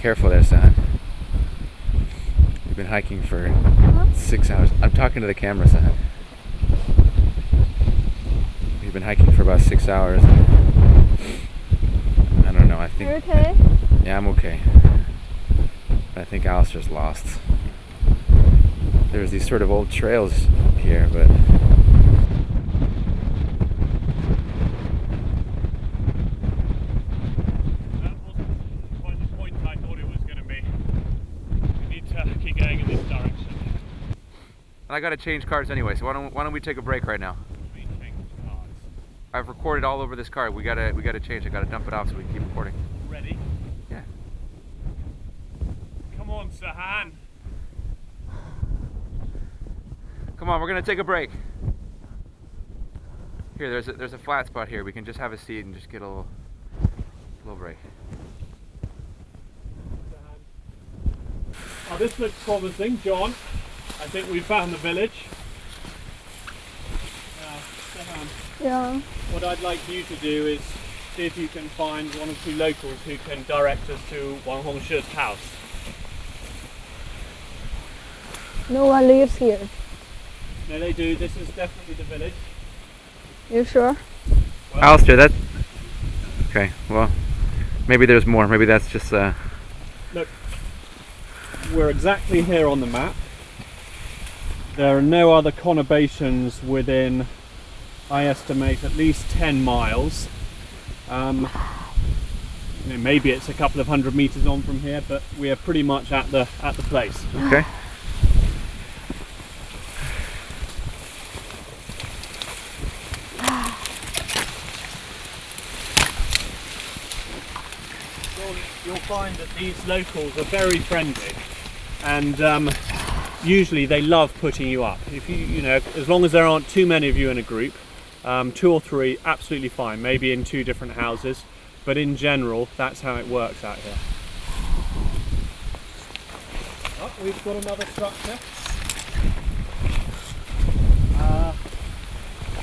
careful there, son. We've been hiking for 6 hours. I'm talking to the camera, son. We've been hiking for about 6 hours. I don't know, I think... You're okay? Yeah, I'm okay. I think Alistair's lost. There's these sort of old trails here, but... That wasn't quite the point I thought it was going to be. We need to keep going in this direction. I gotta change cars anyway, so why don't we take a break right now? We change cars. I've recorded all over this car. We gotta change. I gotta dump it off so we can keep recording. Ready? Yeah. Come on, Sihan. Come on, we're gonna take a break. Here, there's a flat spot here. We can just have a seat and just get a little break. Oh, this looks promising, John. I think we found the village. Now, Sihan, Yeah. what I'd like you to do is see if you can find one or two locals who can direct us to Wang Hongshi's house. No one lives here. No, they do. This is definitely the village. You sure? Well, Alistair, that... Okay, well, maybe there's more. Maybe that's just... Look, we're exactly here on the map. There are no other conurbations within, I estimate, at least 10 miles. Maybe it's a couple of 100 meters on from here, but we are pretty much at the place. Okay. You'll find that these locals are very friendly, and usually they love putting you up. If you know, as long as there aren't too many of you in a group, 2 or 3, absolutely fine. Maybe in 2 different houses, but in general, that's how it works out here. Oh, we've got another structure.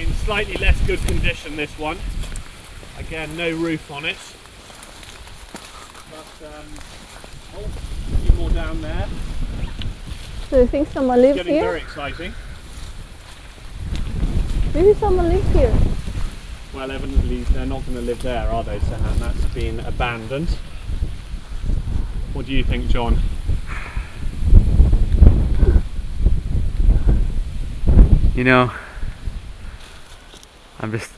In slightly less good condition, this one. Again, no roof on it. But, oh, a few more down there. So you think someone lives Getting here? very exciting. Maybe someone lives here. Well, evidently they're not going to live there, are they, Sihan? That's been abandoned. What do you think, John? You know, I'm just...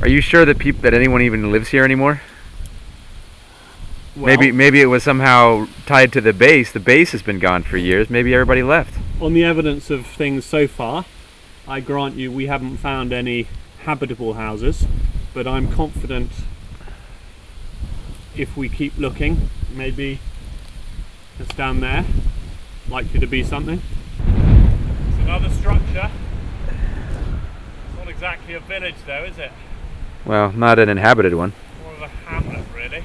Are you sure that anyone even lives here anymore? Well, Maybe it was somehow tied to the base. The base has been gone for years. Maybe everybody left. on the evidence of things so far, I grant you we haven't found any habitable houses, but I'm confident if we keep looking, maybe it's down there, likely to be something. It's another structure. It's not exactly a village though, is it? Well, not an inhabited one. More of a hamlet, really.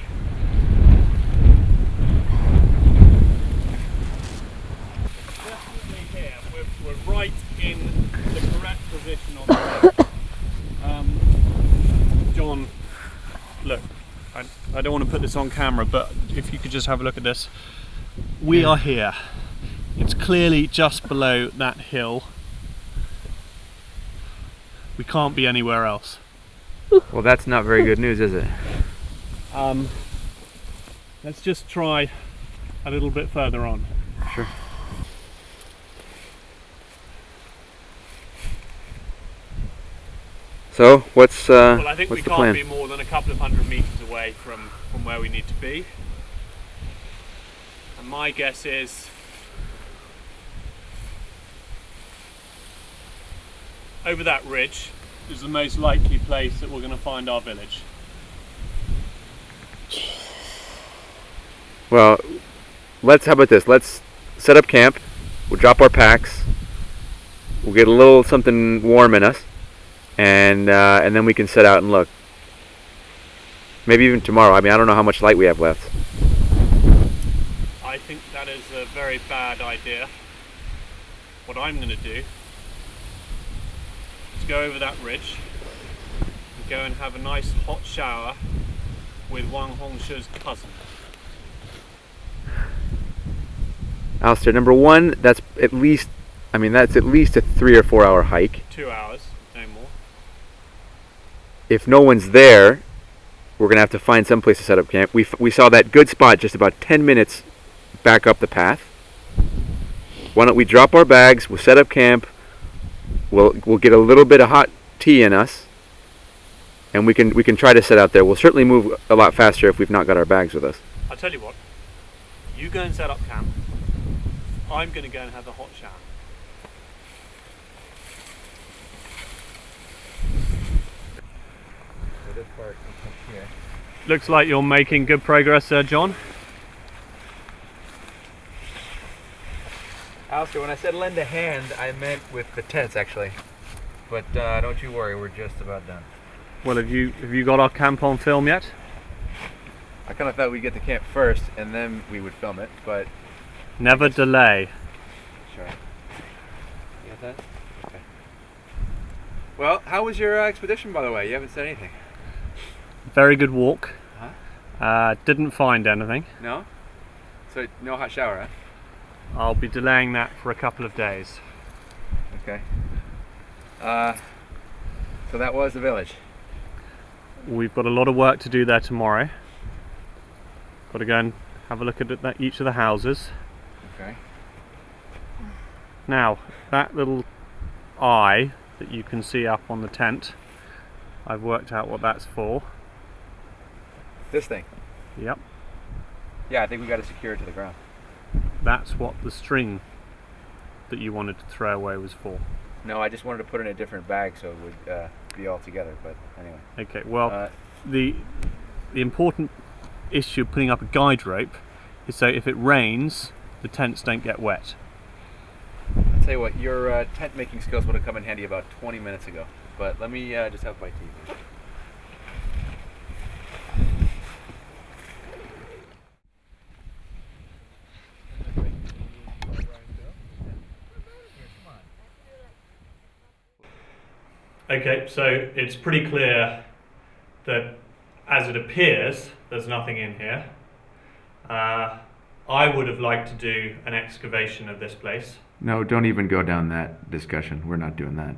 Definitely here. We're right in the correct position on the road. John, look, I don't want to put this on camera, but if you could just have a look at this. We are here. It's clearly just below that hill. We can't be anywhere else. Well, that's not very good news, is it? Let's just try a little bit further on. Sure. So, what's Well, I think we what's the can't plan? be more than a couple of 100 meters away from where we need to be. And my guess is over that ridge is the most likely place that we're going to find our village. Well, how about this? Let's set up camp. We'll drop our packs. We'll get a little something warm in us, and then we can set out and look. Maybe even tomorrow. I mean, I don't know how much light we have left. I think that is a very bad idea. What I'm going to do is go over that ridge and go and have a nice hot shower with Wang Hongsha's cousin. Alistair, number one, that's at least a 3 or 4 hour hike. 2 hours, no more. If no one's there, we're going to have to find some place to set up camp. We saw that good spot just about 10 minutes back up the path. Why don't we drop our bags, we'll set up camp, we'll get a little bit of hot tea in us, and we can try to set out there. We'll certainly move a lot faster if we've not got our bags with us. I'll tell you what, you go and set up camp. I'm going to go and have a hot shower. So this part here. Looks like you're making good progress, Sir John. Alistair, when I said lend a hand, I meant with the tents actually. But don't you worry, we're just about done. Well, have you got our camp on film yet? I kind of thought we'd get to camp first and then we would film it, but... Never delay. Sure. You got that? Okay. Well, how was your expedition, by the way? You haven't said anything. Very good walk. Huh? Didn't find anything. No? So, no hot shower, huh? I'll be delaying that for a couple of days. Okay. So that was the village. We've got a lot of work to do there tomorrow. Got to go and have a look at each of the houses. Okay. Now, that little eye that you can see up on the tent, I've worked out what that's for. This thing? Yep. Yeah, I think we got to secure it to the ground. That's what the string that you wanted to throw away was for. No, I just wanted to put it in a different bag so it would be all together, but anyway. Okay, well, the important issue of putting up a guide rope is so if it rains, the tents don't get wet. I'll tell you what, your tent making skills would have come in handy about 20 minutes ago, but let me just have my tea. Okay, so it's pretty clear that as it appears, there's nothing in here. I would have liked to do an excavation of this place. No, don't even go down that discussion. We're not doing that.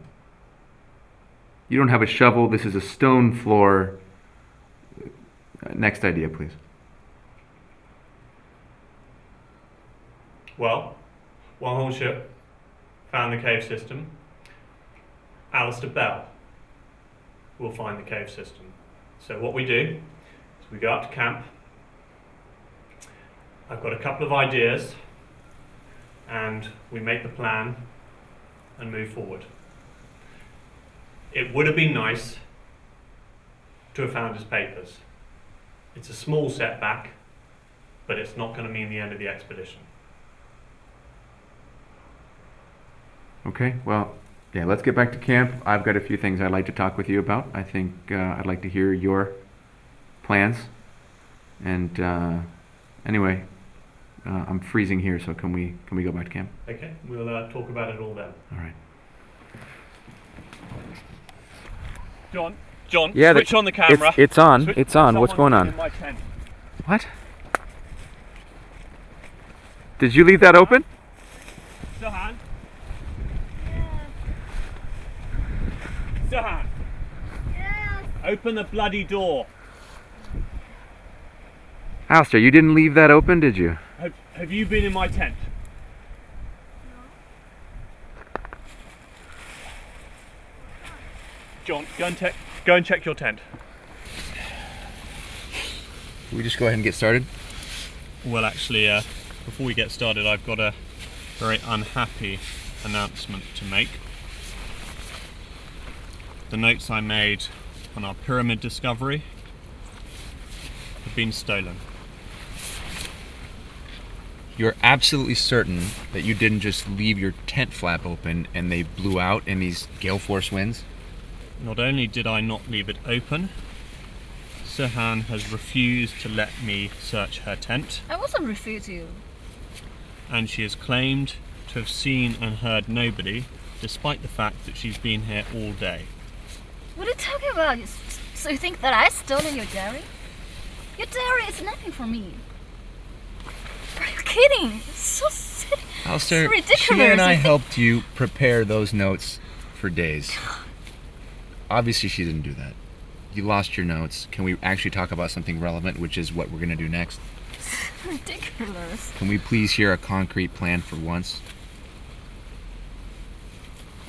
You don't have a shovel. This is a stone floor. Next idea, please. Well, Wang Hongsha found the cave system. Alistair Bell will find the cave system. So what we do is we go up to camp. I've got a couple of ideas and we make the plan and move forward. It would have been nice to have found his papers. It's a small setback, but it's not going to mean the end of the expedition. Okay, well, yeah, let's get back to camp. I've got a few things I'd like to talk with you about. I think I'd like to hear your plans. And anyway, I'm freezing here, so can we go back to camp? Okay, we'll talk about it all then. All right. John, Yeah, switch on the camera. It's on. Switch, It's on. What's going on? In my tent. What? Did you leave that open? Sihan. Sihan. Yes. Open the bloody door. Alistair, you didn't leave that open, did you? Have you been in my tent? John, go and check your tent. Can we just go ahead and get started? Well, actually, before we get started, I've got a very unhappy announcement to make. The notes I made on our pyramid discovery have been stolen. You're absolutely certain that you didn't just leave your tent flap open and they blew out in these gale force winds? Not only did I not leave it open, Sihan has refused to let me search her tent. I wasn't refusing you. And she has claimed to have seen and heard nobody, despite the fact that she's been here all day. What are you talking about? So you think that I stolen your diary? Your diary is nothing for me. Are you kidding? It's so silly. Alistair, it's ridiculous. she and I helped you prepare those notes for days. Obviously, she didn't do that. You lost your notes. Can we actually talk about something relevant, which is what we're going to do next? It's ridiculous. Can we please hear a concrete plan for once?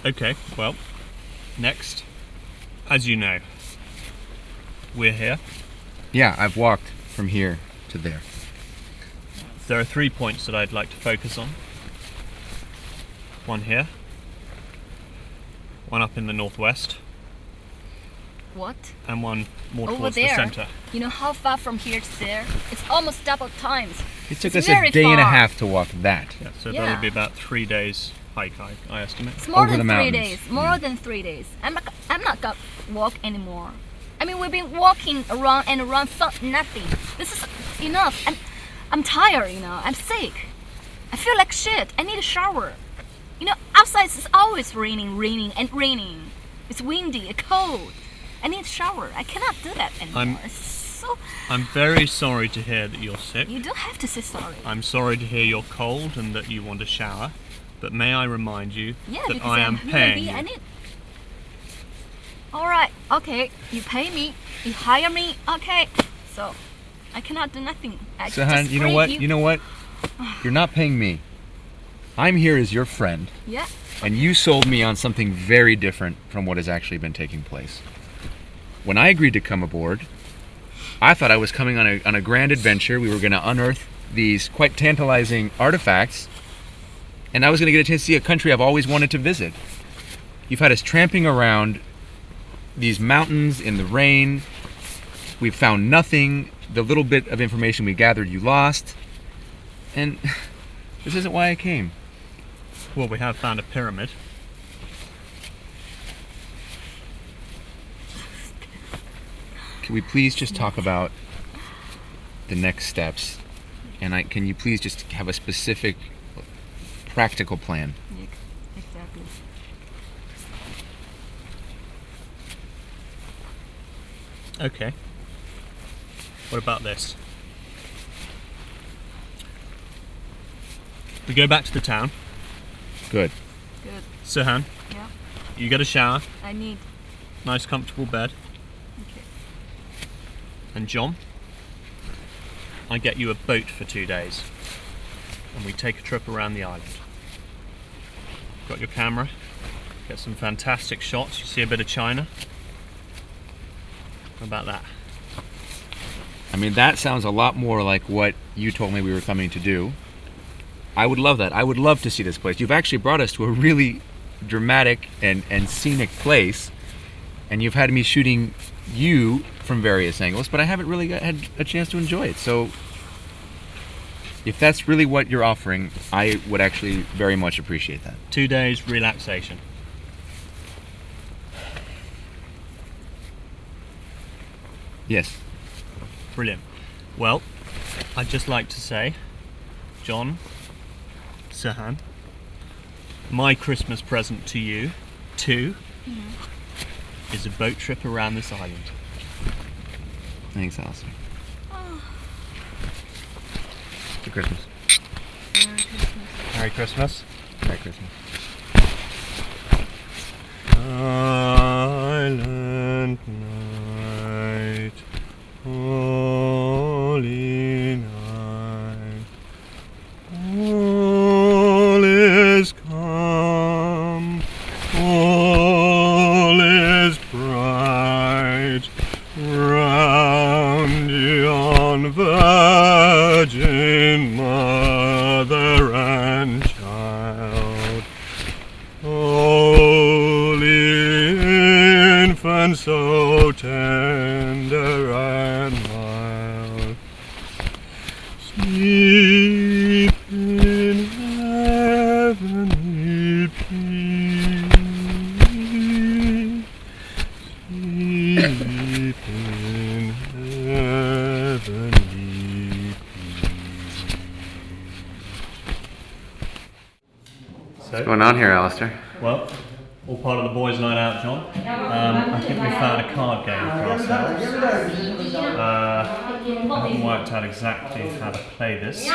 Okay, well, next, as you know, we're here. Yeah, I've walked from here to there. There are 3 points that I'd like to focus on. One here, one up in the northwest, What? and one more Over towards there. the center. You know how far from here to there? It's almost double times. It took It's us a very day and a far. half to walk that. Yeah, so Yeah. that'll be about 3 days hike, I estimate. It's more Over than the 3 mountains. days. More than 3 days. I'm not gonna walk anymore. I mean, we've been walking around and around for nothing. This is enough. I'm tired. You know. I'm sick. I feel like shit. I need a shower. You know, outside it's always raining. It's windy, cold. I need a shower. I cannot do that anymore. It's so. I'm very sorry to hear that you're sick. You don't have to say sorry. I'm sorry to hear you're cold and that you want a shower. But may I remind you Yeah, that because I am I'm paying human being. you. I need. All right. Okay. You pay me. You hire me. Okay. So, I cannot do nothing. I Sihan, just you know free what? You know what? You're not paying me. I'm here as your friend, Yeah. and you sold me on something very different from what has actually been taking place. When I agreed to come aboard, I thought I was coming on a grand adventure. We were going to unearth these quite tantalizing artifacts, and I was going to get a chance to see a country I've always wanted to visit. You've had us tramping around these mountains in the rain. We've found nothing. The little bit of information we gathered, you lost. And this isn't why I came. Well, we have found a pyramid. Can we please just talk about the next steps? And can you please just have a specific, practical plan? Exactly. Okay. What about this? We go back to the town. Good. Good. Sihan, Yeah. you get a shower, I need. nice comfortable bed. Okay. And John, I get you a boat for 2 days. And we take a trip around the island. Got your camera, get some fantastic shots. You see a bit of China. How about that? I mean, that sounds a lot more like what you told me we were coming to do. I would love that. I would love to see this place. You've actually brought us to a really dramatic and scenic place, and you've had me shooting you from various angles, but I haven't really had a chance to enjoy it. So if that's really what you're offering, I would actually very much appreciate that. 2 days relaxation. Yes. Brilliant. Well, I'd just like to say, John, Sihan, my Christmas present to you, too, is a boat trip around this island. Thanks, Alistair. For Christmas. Merry Christmas. Merry Christmas. Merry Christmas. Silent night, holy night, all is calm, all is bright, round yon virgin mother and child. Holy infant, so tender and mild, sleep in heavenly peace, sleep in heavenly peace. What's going on here, Alistair? Well, All part of the boys' night out, John. I think we found a card game for ourselves. I haven't worked out exactly how to play this,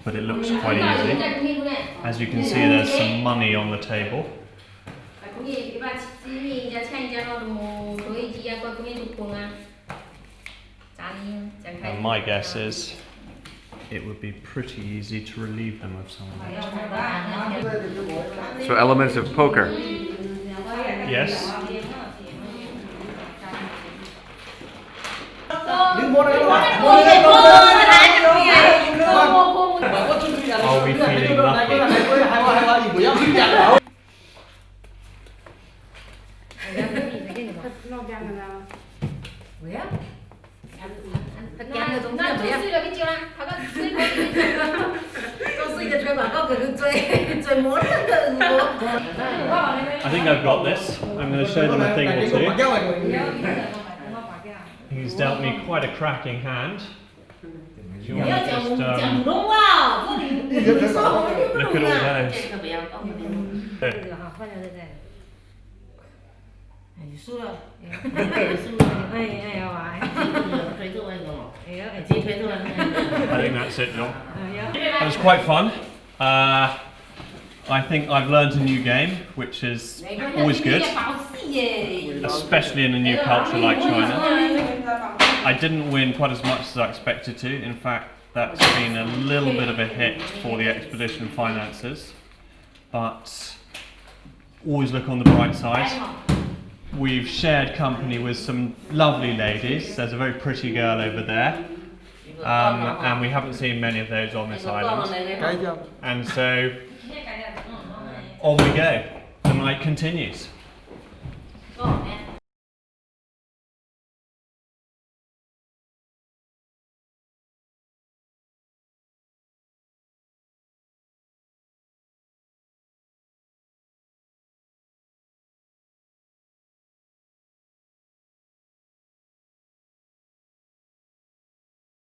but it looks quite easy. As you can see, there's some money on the table. And my guess is it would be pretty easy to relieve them of some of it. So elements of poker. Yes. Are we feeling lucky? I think I've got this. I'm going to show them a thing or two. He's dealt me quite a cracking hand. Do you want to just look at all those? I think that's it, John. That was quite fun. I think I've learned a new game, which is always good, especially in a new culture like China. I didn't win quite as much as I expected to. In fact, that's been a little bit of a hit for the expedition finances, but always look on the bright side. We've shared company with some lovely ladies. There's a very pretty girl over there, and we haven't seen many of those on this island. And so on we go. The night continues.